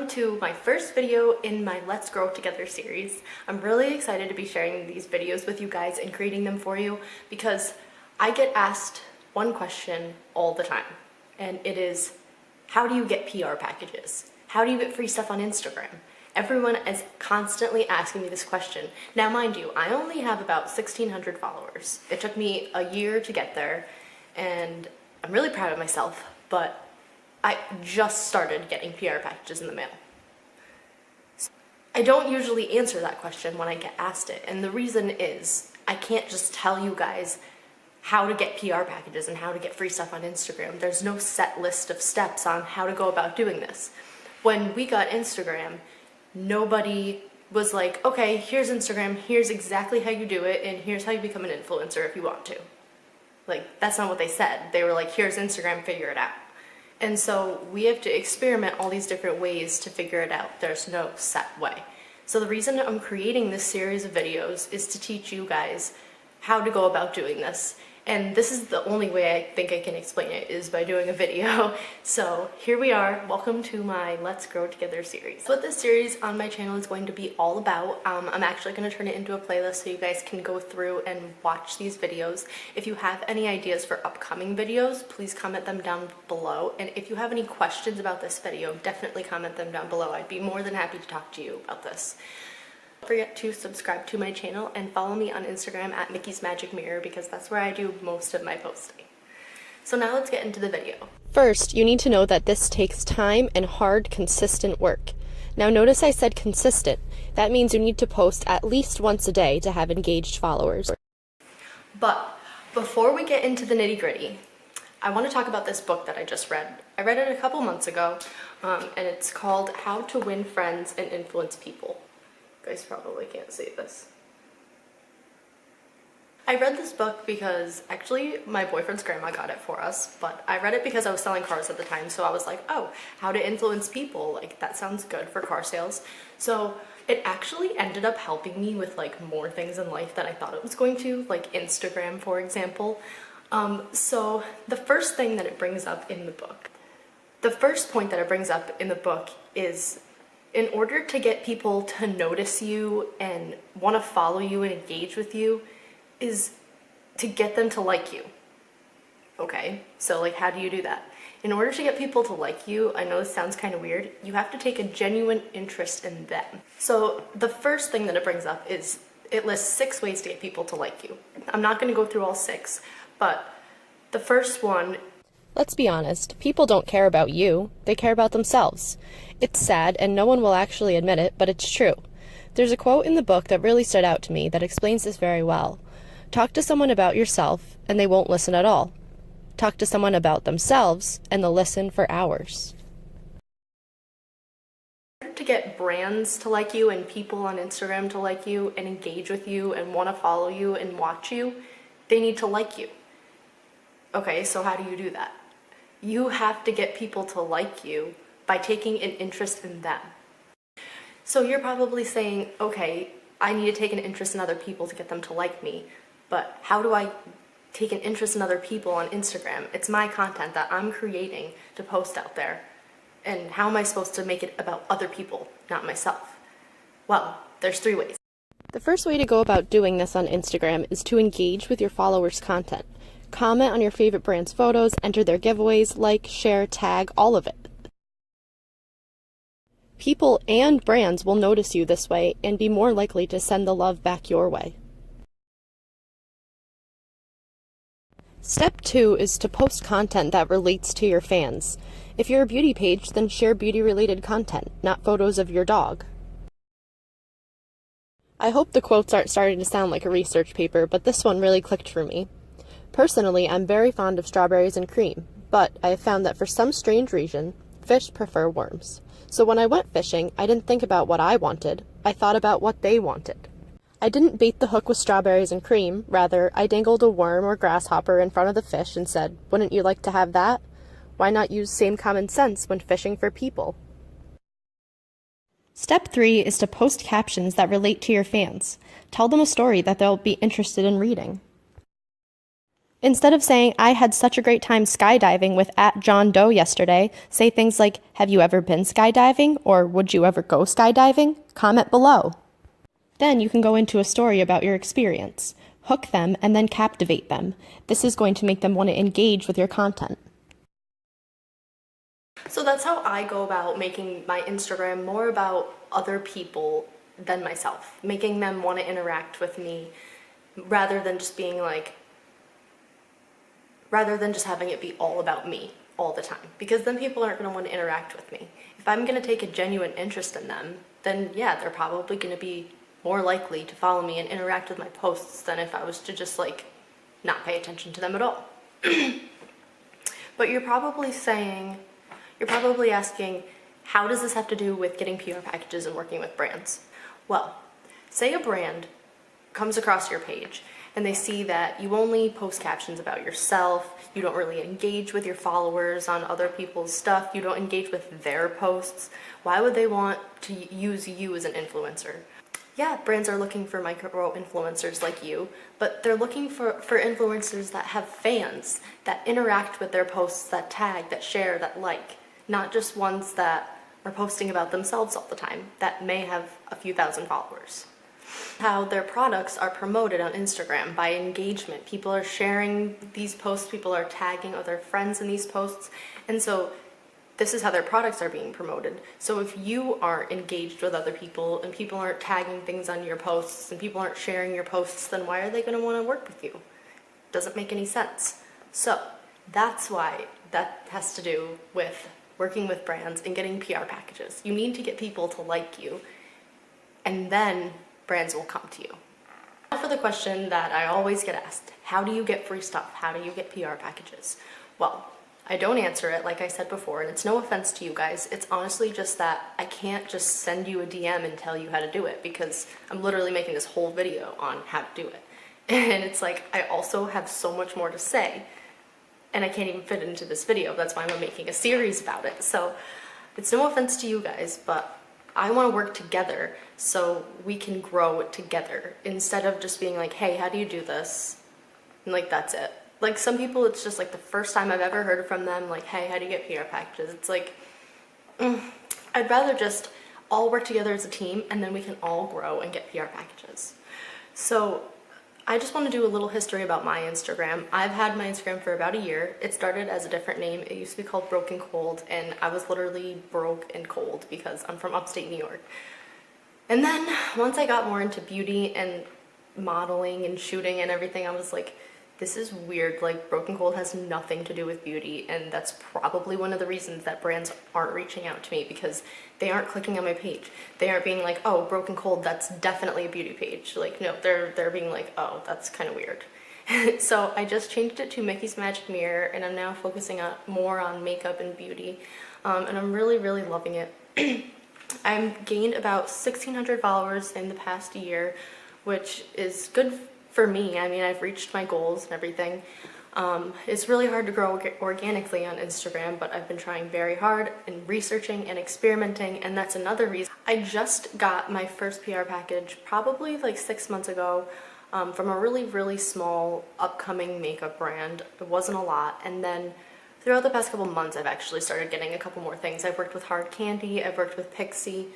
welcome to my first video in my Let's Grow Together series. I'm really excited to be sharing these videos with you guys and creating them for you because I get asked one question all the time, and it is, how do you get PR packages? How do you get free stuff on Instagram? Everyone is constantly asking me this question. Now mind you, I only have about 1,600 followers. It took me a year to get there, and I'm really proud of myself, but I just started getting PR packages in the mail. So I don't usually answer that question when I get asked it, and the reason is I can't just tell you guys how to get PR packages and how to get free stuff on Instagram. There's no set list of steps on how to go about doing this. When we got Instagram, nobody was like, okay, here's Instagram, here's exactly how you do it, and here's how you become an influencer if you want to. Like, that's not what they said. They were like, here's Instagram, figure it out. And so we have to experiment all these different ways to figure it out. There's no set way. So the reason I'm creating this series of videos is to teach you guys how to go about doing this. And this is the only way I think I can explain it, is by doing a video. So here we are. Welcome to my Let's Grow Together series. What this series on my channel is going to be all about, I'm actually going to turn it into a playlist so you guys can go through and watch these videos. If you have any ideas for upcoming videos, please comment them down below. And if you have any questions about this video, definitely comment them down below. I'd be more than happy to talk to you about this. Don't forget to subscribe to my channel and follow me on Instagram at Miki's Magic Mirror, because that's where I do most of my posting. So now let's get into the video. First, you need to know that this takes time and hard, consistent work. Now notice I said consistent. That means you need to post at least once a day to have engaged followers. But before we get into the nitty-gritty, I want to talk about this book that I just read. I read it a couple months ago, and it's called How to Win Friends and Influence People. You guys probably can't see this. I read this book because actually my boyfriend's grandma got it for us, but I read it because I was selling cars at the time, so I was like, oh, how to influence people, like that sounds good for car sales. So it actually ended up helping me with like more things in life than I thought it was going to, like Instagram, for example. So the first thing that it brings up in the book, the first point that it brings up in the book is, in order to get people to notice you and want to follow you and engage with you, is to get them to like you. Okay, so like, how do you do that? In order to get people to like you, I know this sounds kind of weird, you have to take a genuine interest in them. So the first thing that it brings up is, it lists 6 ways to get people to like you. I'm not going to go through all 6, but the first one. Let's be honest, people don't care about you, they care about themselves. It's sad, and no one will actually admit it, but it's true. There's a quote in the book that really stood out to me that explains this very well. Talk to someone about yourself, and they won't listen at all. Talk to someone about themselves, and they'll listen for hours. To get brands to like you and people on Instagram to like you and engage with you and want to follow you and watch you, they need to like you. Okay, so how do you do that? You have to get people to like you by taking an interest in them. So you're probably saying, okay, I need to take an interest in other people to get them to like me, but how do I take an interest in other people on Instagram? It's my content that I'm creating to post out there, and how am I supposed to make it about other people, not myself? Well, there's 3 ways. The first way to go about doing this on Instagram is to engage with your followers' content. Comment on your favorite brand's photos, enter their giveaways, like, share, tag, all of it. People and brands will notice you this way and be more likely to send the love back your way. Step 2 is to post content that relates to your fans. If you're a beauty page, then share beauty-related content, not photos of your dog. I hope the quotes aren't starting to sound like a research paper, but this one really clicked for me. Personally, I'm very fond of strawberries and cream, but I have found that for some strange reason, fish prefer worms. So when I went fishing, I didn't think about what I wanted, I thought about what they wanted. I didn't bait the hook with strawberries and cream, rather, I dangled a worm or grasshopper in front of the fish and said, wouldn't you like to have that? Why not use same common sense when fishing for people? Step 3 is to post captions that relate to your fans. Tell them a story that they'll be interested in reading. Instead of saying, I had such a great time skydiving with @JohnDoe yesterday, say things like, have you ever been skydiving? Or would you ever go skydiving? Comment below. Then you can go into a story about your experience. Hook them and then captivate them. This is going to make them want to engage with your content. So that's how I go about making my Instagram more about other people than myself, making them want to interact with me rather than just having it be all about me all the time, because then people aren't going to want to interact with me. If I'm going to take a genuine interest in them, then yeah, they're probably going to be more likely to follow me and interact with my posts than if I was to just not pay attention to them at all. But you're probably asking, how does this have to do with getting PR packages and working with brands? Well, say a brand comes across your page and they see that you only post captions about yourself, you don't really engage with your followers on other people's stuff, you don't engage with their posts. Why would they want to use you as an influencer? Yeah, brands are looking for micro influencers like you, but they're looking for influencers that have fans, that interact with their posts, that tag, that share, that like, not just ones that are posting about themselves all the time, that may have a few thousand followers. How their products are promoted on Instagram by engagement. People are sharing these posts, people are tagging other friends in these posts, and so this is how their products are being promoted. So if you aren't engaged with other people and people aren't tagging things on your posts and people aren't sharing your posts, then why are they going to want to work with you? Doesn't make any sense. So that's why that has to do with working with brands and getting PR packages. You need to get people to like you, and then brands will come to you. Now for the question that I always get asked, how do you get free stuff? How do you get PR packages? Well, I don't answer it like I said before, and it's no offense to you guys. It's honestly just that I can't just send you a DM and tell you how to do it, because I'm literally making this whole video on how to do it. And it's like, I also have so much more to say, and I can't even fit it into this video. That's why I'm making a series about it. So it's no offense to you guys, but I want to work together so we can grow it together, instead of just being like, hey, how do you do this? And like, that's it. Like, some people, it's just like the first time I've ever heard from them, like, hey, how do you get PR packages? It's like, I'd rather just all work together as a team, and then we can all grow and get PR packages. So I just want to do a little history about my Instagram. I've had my Instagram for about a year. It started as a different name. It used to be called Broke and Cold, and I was literally broke and cold because I'm from upstate New York. And then once I got more into beauty and modeling and shooting and everything, I was like, this is weird. Like, Broken Cold has nothing to do with beauty, and that's probably one of the reasons that brands aren't reaching out to me, because they aren't clicking on my page. They aren't being like, oh, Broken Cold, that's definitely a beauty page. Like, no, they're being like, oh, that's kind of weird. So I just changed it to Miki's Magic Mirror, and I'm now focusing more on makeup and beauty, and I'm really, really loving it. I've gained about 1,600 followers in the past year, which is good for me. I mean, I've reached my goals and everything. It's really hard to grow organically on Instagram, but I've been trying very hard and researching and experimenting, and that's another reason. I just got my first PR package probably like 6 months ago from a really, really small upcoming makeup brand. It wasn't a lot, and then throughout the past couple months I've actually started getting a couple more things. I've worked with Hard Candy, I've worked with Pixie,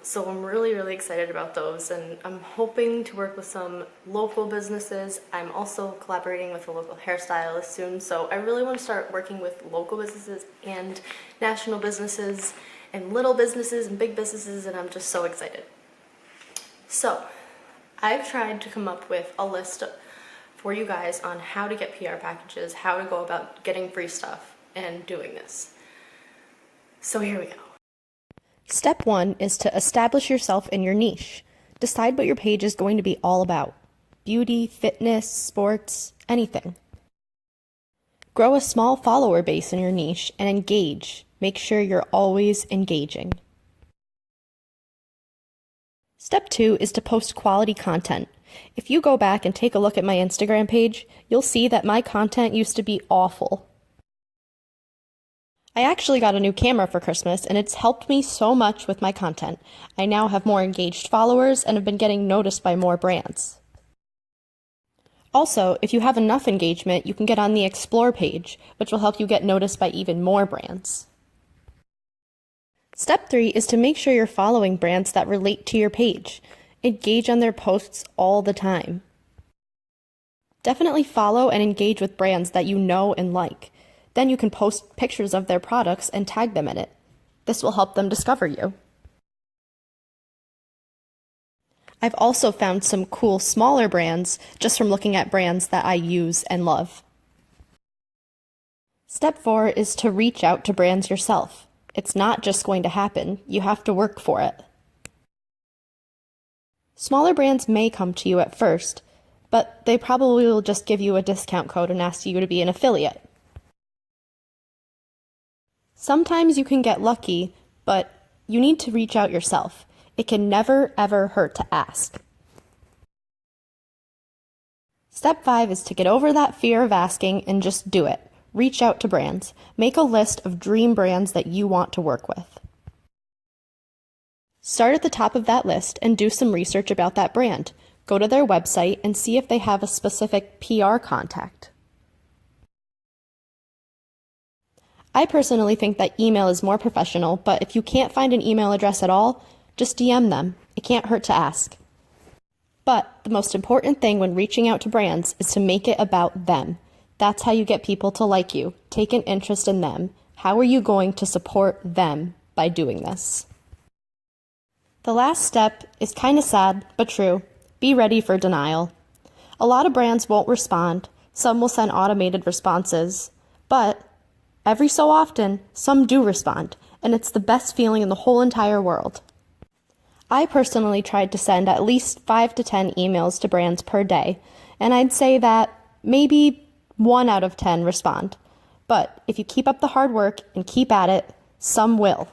so I'm really, really excited about those, and I'm hoping to work with some local businesses. I'm also collaborating with a local hairstylist soon, so I really want to start working with local businesses and national businesses and little businesses and big businesses, and I'm just so excited. So I've tried to come up with a list for you guys on how to get PR packages, how to go about getting free stuff and doing this. So here we go. Step 1 is to establish yourself in your niche. Decide what your page is going to be all about. Beauty, fitness, sports, anything. Grow a small follower base in your niche and engage. Make sure you're always engaging. Step 2 is to post quality content. If you go back and take a look at my Instagram page, you'll see that my content used to be awful. I actually got a new camera for Christmas, and it's helped me so much with my content. I now have more engaged followers and have been getting noticed by more brands. Also, if you have enough engagement, you can get on the Explore page, which will help you get noticed by even more brands. Step 3 is to make sure you're following brands that relate to your page. Engage on their posts all the time. Definitely follow and engage with brands that you know and like. Then you can post pictures of their products and tag them in it. This will help them discover you. I've also found some cool smaller brands just from looking at brands that I use and love. Step 4 is to reach out to brands yourself. It's not just going to happen, you have to work for it. Smaller brands may come to you at first, but they probably will just give you a discount code and ask you to be an affiliate. Sometimes you can get lucky, but you need to reach out yourself. It can never, ever hurt to ask. Step 5 is to get over that fear of asking and just do it. Reach out to brands. Make a list of dream brands that you want to work with. Start at the top of that list and do some research about that brand. Go to their website and see if they have a specific PR contact. I personally think that email is more professional, but if you can't find an email address at all, just DM them. It can't hurt to ask. But the most important thing when reaching out to brands is to make it about them. That's how you get people to like you, take an interest in them. How are you going to support them by doing this? The last step is kind of sad, but true. Be ready for denial. A lot of brands won't respond. Some will send automated responses. But every so often, some do respond, and it's the best feeling in the whole entire world. I personally tried to send at least 5 to 10 emails to brands per day, and I'd say that maybe 1 out of 10 respond. But if you keep up the hard work and keep at it, some will.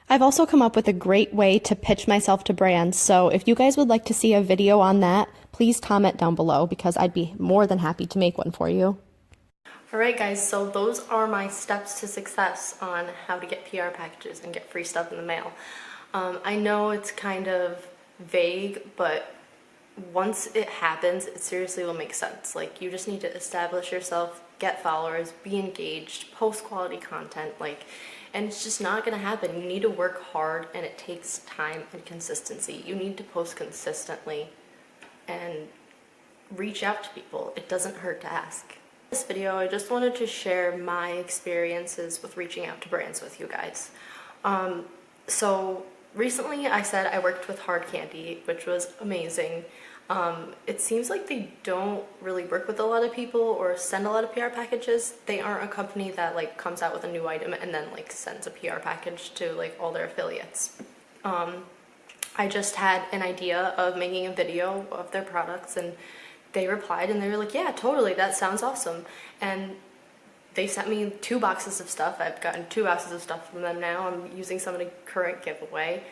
I've also come up with a great way to pitch myself to brands, so if you guys would like to see a video on that, please comment down below because I'd be more than happy to make one for you. Alright guys, so those are my steps to success on how to get PR packages and get free stuff in the mail. I know it's kind of vague, but once it happens, it seriously will make sense. Like, you just need to establish yourself, get followers, be engaged, post quality content, and it's just not going to happen. You need to work hard, and it takes time and consistency. You need to post consistently and reach out to people. It doesn't hurt to ask. In this video, I just wanted to share my experiences with reaching out to brands with you guys. So recently I said I worked with Hard Candy, which was amazing. It seems like they don't really work with a lot of people or send a lot of PR packages. They aren't a company that comes out with a new item and then sends a PR package to all their affiliates. I just had an idea of making a video of their products, and they replied and they were like, yeah, totally, that sounds awesome. And they sent me 2 boxes of stuff. I've gotten 2 boxes of stuff from them now. I'm using some in a current giveaway.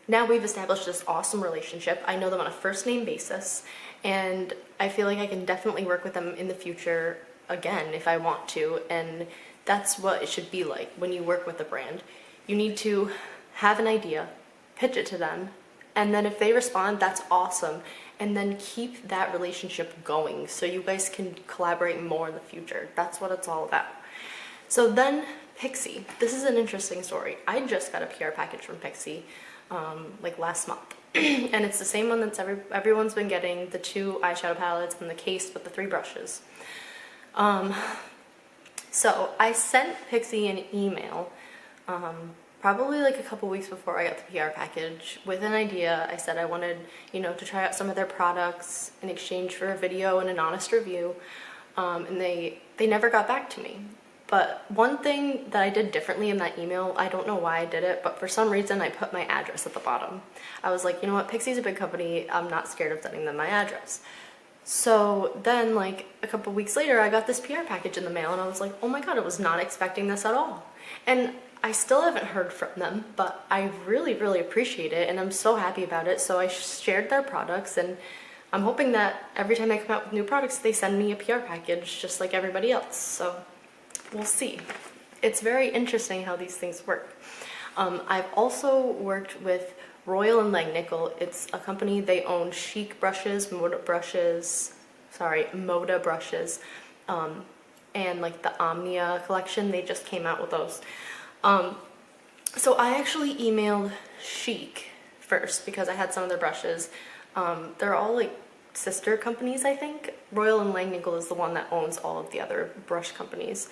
Now we've established this awesome relationship. I know them on a first name basis, and I feel like I can definitely work with them in the future again if I want to, and that's what it should be like when you work with a brand. You need to have an idea, pitch it to them, and then if they respond, that's awesome, and then keep that relationship going so you guys can collaborate more in the future. That's what it's all about. So then Pixie. This is an interesting story. I just got a PR package from Pixie last month. And it's the same one that's everyone's been getting, the 2 eyeshadow palettes and the case with the 3 brushes. So I sent Pixie an email probably a couple weeks before I got the PR package with an idea. I said I wanted, to try out some of their products in exchange for a video and an honest review, and they never got back to me. But one thing that I did differently in that email, I don't know why I did it, but for some reason I put my address at the bottom. I was like, you know what, Pixie's a big company, I'm not scared of sending them my address. So then a couple weeks later I got this PR package in the mail, and I was like, oh my god, I was not expecting this at all. And I still haven't heard from them, but I really, really appreciate it, and I'm so happy about it. So I shared their products, and I'm hoping that every time they come out with new products, they send me a PR package just like everybody else. So we'll see. It's very interesting how these things work. I've also worked with Royal and Langnickel. It's a company, they own Chic brushes, Moda brushes, and like the Omnia collection. They just came out with those. So I actually emailed Chic first because I had some of their brushes. They're all like sister companies, I think. Royal and Langnickel is the one that owns all of the other brush companies.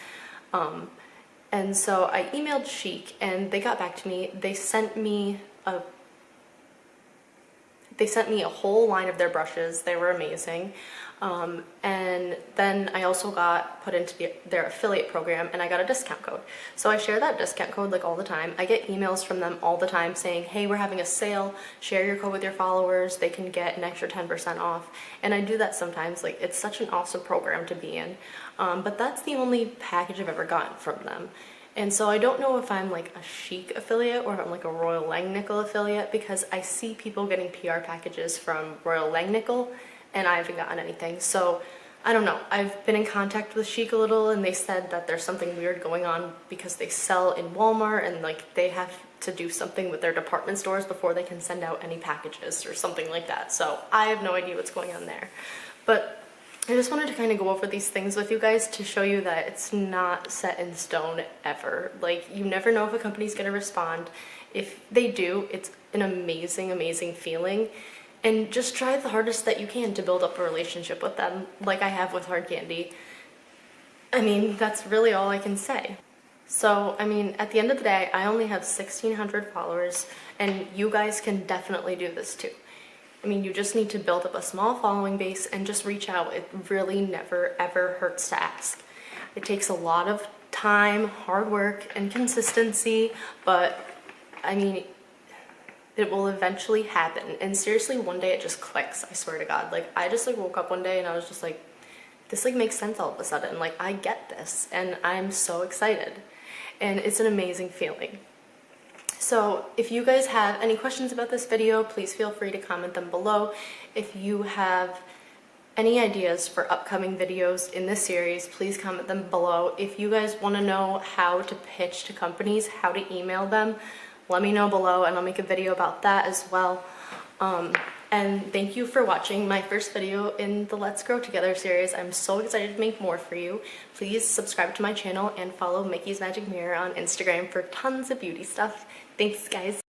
And so I emailed Chic and they got back to me. They sent me a whole line of their brushes. They were amazing. And then I also got put into their affiliate program and I got a discount code. So I share that discount code like all the time. I get emails from them all the time saying, hey, we're having a sale, share your code with your followers, they can get an extra 10% off. And I do that sometimes. Like, it's such an awesome program to be in. But that's the only package I've ever gotten from them. And so I don't know if I'm like a Chic affiliate or if I'm like a Royal Langnickel affiliate, because I see people getting PR packages from Royal Langnickel and I haven't gotten anything. So I don't know. I've been in contact with Chic a little and they said that there's something weird going on because they sell in Walmart and like they have to do something with their department stores before they can send out any packages or something like that. So I have no idea what's going on there. But I just wanted to kind of go over these things with you guys to show you that it's not set in stone ever. Like, you never know if a company's going to respond. If they do, it's an amazing, amazing feeling. And just try the hardest that you can to build up a relationship with them, like I have with Hard Candy. I mean, that's really all I can say. So, I mean, at the end of the day, I only have 1,600 followers, and you guys can definitely do this too. I mean, you just need to build up a small following base and just reach out. It really never, ever hurts to ask. It takes a lot of time, hard work, and consistency, but, I mean, it will eventually happen. And seriously, one day it just clicks, I swear to God. Like, I just like woke up one day and I was just like, this like makes sense all of a sudden. Like, I get this and I'm so excited. And it's an amazing feeling. So if you guys have any questions about this video, please feel free to comment them below. If you have any ideas for upcoming videos in this series, please comment them below. If you guys want to know how to pitch to companies, how to email them, let me know below and I'll make a video about that as well. And thank you for watching my first video in the Let's Grow Together series. I'm so excited to make more for you. Please subscribe to my channel and follow Miki's Magic Mirror on Instagram for tons of beauty stuff. Thanks, guys.